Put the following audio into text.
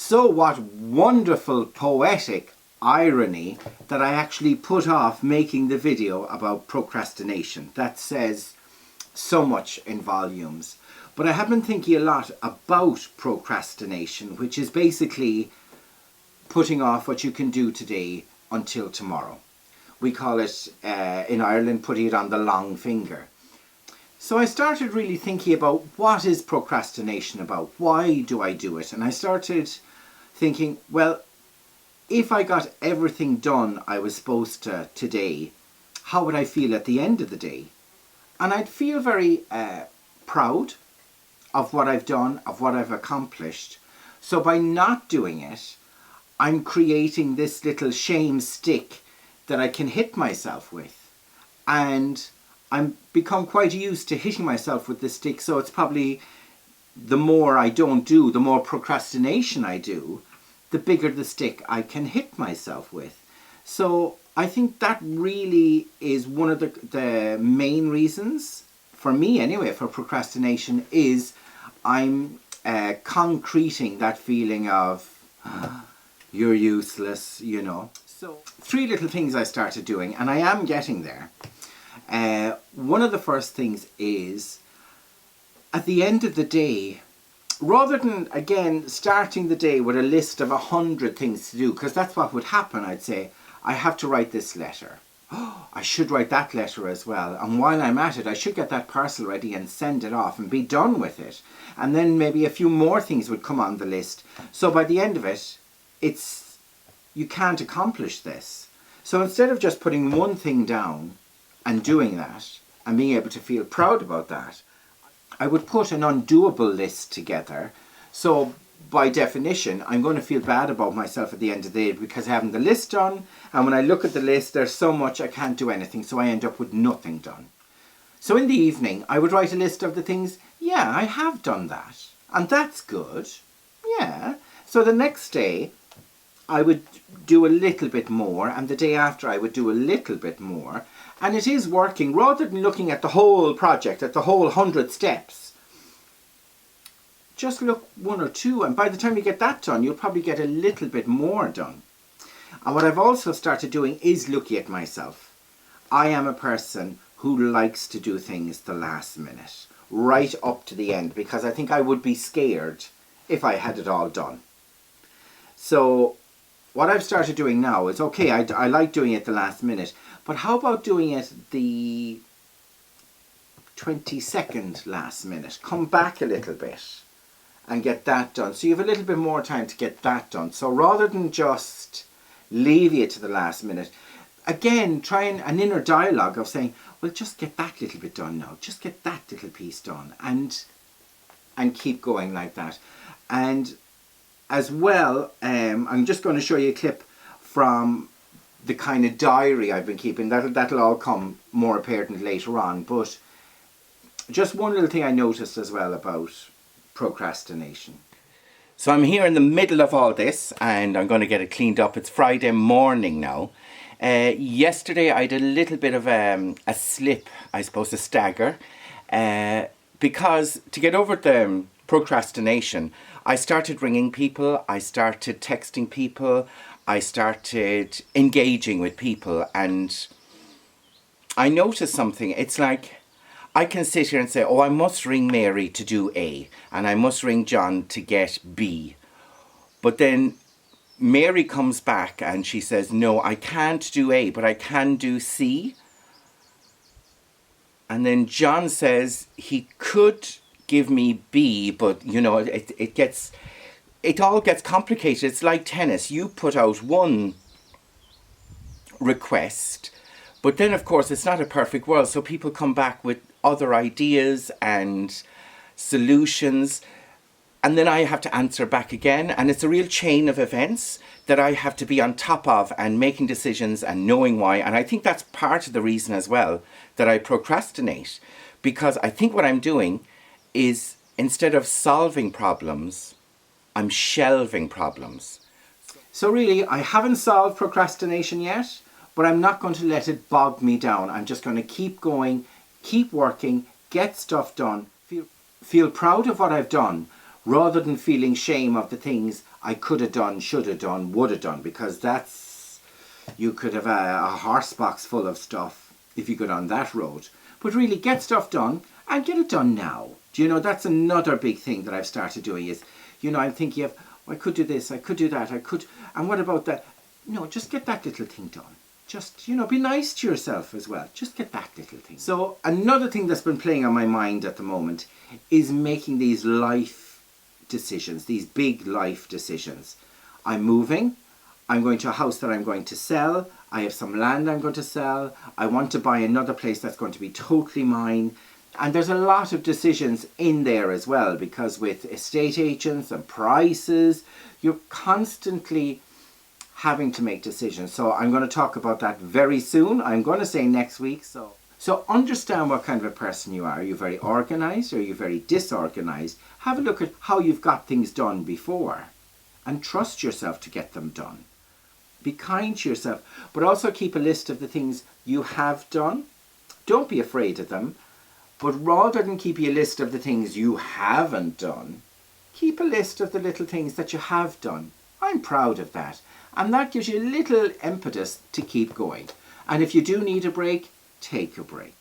So what wonderful poetic irony that I actually put off making the video about procrastination. That says so much in volumes. But I have been thinking a lot about procrastination, which is basically putting off what you can do today until tomorrow. We call it, in Ireland, putting it on the long finger. So I started really thinking about what is procrastination about? Why do I do it? And I started thinking, well, if I got everything done I was supposed to today, how would I feel at the end of the day? And I'd feel very proud of what I've done, of what I've accomplished. So by not doing it, I'm creating this little shame stick that I can hit myself with. And I'm become quite used to hitting myself with this stick, so it's probably the more I don't do, the more procrastination I do, the bigger the stick I can hit myself with. So I think that really is one of the main reasons, for me anyway, for procrastination, is I'm concreting that feeling of you're useless, you know. So 3 little things I started doing, and I am getting there. One of the first things is, at the end of the day, rather than, again, starting the day with a list of 100 things to do, because that's what would happen, I'd say, I have to write this letter. Oh, I should write that letter as well. And while I'm at it, I should get that parcel ready and send it off and be done with it. And then maybe a few more things would come on the list. So by the end of it, you can't accomplish this. So instead of just putting one thing down and doing that and being able to feel proud about that, I would put an undoable list together. So by definition, I'm going to feel bad about myself at the end of the day because I haven't the list done. And when I look at the list, there's so much I can't do anything. So I end up with nothing done. So in the evening, I would write a list of the things, yeah, I have done that. And that's good. Yeah. So the next day, I would do a little bit more. And the day after, I would do a little bit more. And it is working. Rather than looking at the whole project, at the whole 100 steps, just look 1 or 2, and by the time you get that done, you'll probably get a little bit more done. And what I've also started doing is looking at myself. I am a person who likes to do things the last minute, right up to the end, because I think I would be scared if I had it all done. So what I've started doing now is, okay, I like doing it the last minute, but how about doing it the 22nd last minute? Come back a little bit and get that done. So you have a little bit more time to get that done. So rather than just leave it to the last minute, again, try an inner dialogue of saying, well, just get that little bit done now. Just get that little piece done, and keep going like that. And as well, I'm just going to show you a clip from the kind of diary I've been keeping. That'll all come more apparent later on. But just one little thing I noticed as well about procrastination. So I'm here in the middle of all this, and I'm going to get it cleaned up. It's Friday morning now. Yesterday I did a little bit of a slip, I suppose, a stagger, because to get over the procrastination, I started ringing people, I started texting people, I started engaging with people, and I noticed something. It's like I can sit here and say, oh, I must ring Mary to do A, and I must ring John to get B. But then Mary comes back and she says, no, I can't do A, but I can do C. And then John says he could give me B, but you know, it all gets complicated. It's like tennis. You put out one request, but then of course it's not a perfect world, so people come back with other ideas and solutions, and then I have to answer back again, and it's a real chain of events that I have to be on top of and making decisions and knowing why. And I think that's part of the reason as well that I procrastinate, because I think what I'm doing is, instead of solving problems, I'm shelving problems. So really, I haven't solved procrastination yet, but I'm not going to let it bog me down. I'm just going to keep going, keep working, get stuff done, feel proud of what I've done, rather than feeling shame of the things I could have done, should have done, would have done, because you could have a horse box full of stuff if you go down that road. But really get stuff done and get it done now. Do you know, that's another big thing that I've started doing is, you know, I'm thinking of, I could do this, I could do that, and what about that? No, just get that little thing done. Just, you know, be nice to yourself as well. Just get that little thing. So another thing that's been playing on my mind at the moment is making these life decisions, these big life decisions. I'm moving. I'm going to a house that I'm going to sell. I have some land I'm going to sell. I want to buy another place that's going to be totally mine. And there's a lot of decisions in there as well, because with estate agents and prices, you're constantly having to make decisions. So I'm going to talk about that very soon. I'm going to say next week. So understand what kind of a person you are. Are you very organized? Or are you very disorganized? Have a look at how you've got things done before and trust yourself to get them done. Be kind to yourself, but also keep a list of the things you have done. Don't be afraid of them, but rather than keep a list of the things you haven't done, keep a list of the little things that you have done. I'm proud of that. And that gives you a little impetus to keep going. And if you do need a break, take a break.